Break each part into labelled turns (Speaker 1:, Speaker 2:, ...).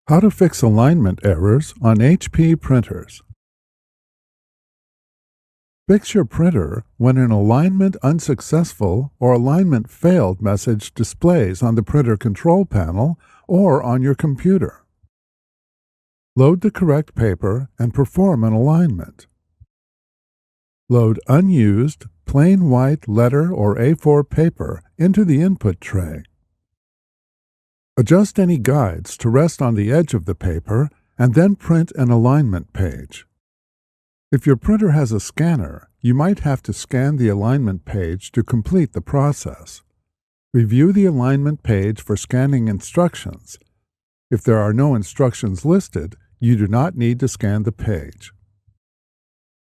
Speaker 1: How to fix alignment errors on HP printers. Fix your printer when an alignment unsuccessful or alignment failed message displays on the printer control panel or on your computer. Load the correct paper and perform an alignment. Load unused, plain white letter or A4 paper into the input tray. Adjust any guides to rest on the edge of the paper and then print an alignment page. If your printer has a scanner, you might have to scan the alignment page to complete the process. Review the alignment page for scanning instructions. If there are no instructions listed, you do not need to scan the page.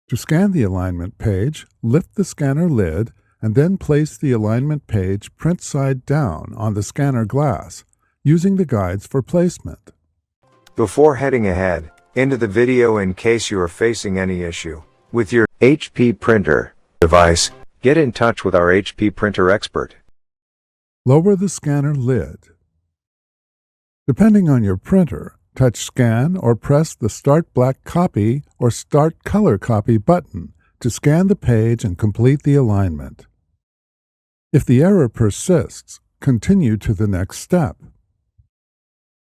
Speaker 1: To scan the alignment page, lift the scanner lid and then place the alignment page print side down on the scanner glass, using the guides for placement.
Speaker 2: Before heading ahead into the video, in case you are facing any issue with your HP printer device, get in touch with our HP printer expert.
Speaker 1: Lower the scanner lid. Depending on your printer, touch Scan or press the Start Black Copy or Start Color Copy button to scan the page and complete the alignment. If the error persists, continue to the next step.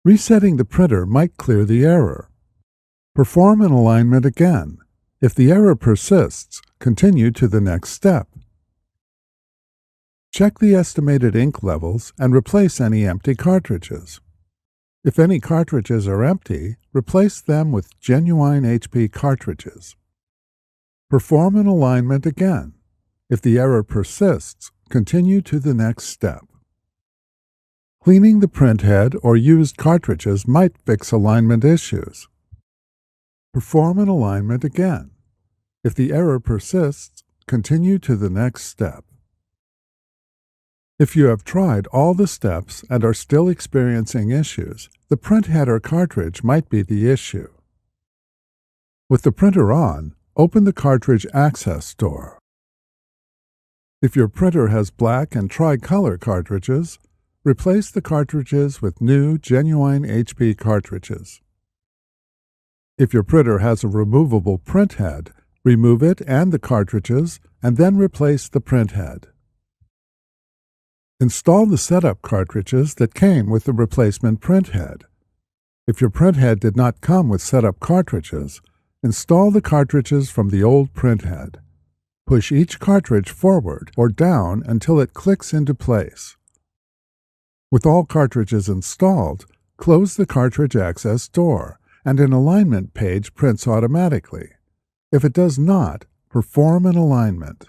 Speaker 1: Resetting the printer might clear the error. Perform an alignment again. If the error persists, continue to the next step. Check the estimated ink levels and replace any empty cartridges. If any cartridges are empty, replace them with genuine HP cartridges. Perform an alignment again. If the error persists, continue to the next step. Cleaning the printhead or used cartridges might fix alignment issues. Perform an alignment again. If the error persists, continue to the next step. If you have tried all the steps and are still experiencing issues, the printhead or cartridge might be the issue. With the printer on, open the cartridge access door. If your printer has black and tricolor cartridges, replace the cartridges with new, genuine HP cartridges. If your printer has a removable printhead, remove it and the cartridges, and then replace the printhead. Install the setup cartridges that came with the replacement printhead. If your printhead did not come with setup cartridges, install the cartridges from the old printhead. Push each cartridge forward or down until it clicks into place. With all cartridges installed, close the cartridge access door, and an alignment page prints automatically. If it does not, perform an alignment.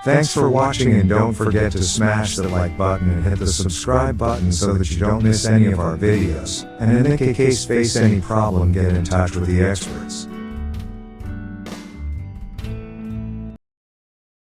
Speaker 2: Thanks for watching, and don't forget to smash the like button and hit the subscribe button so that you don't miss any of our videos. And in case face any problem, get in touch with the experts.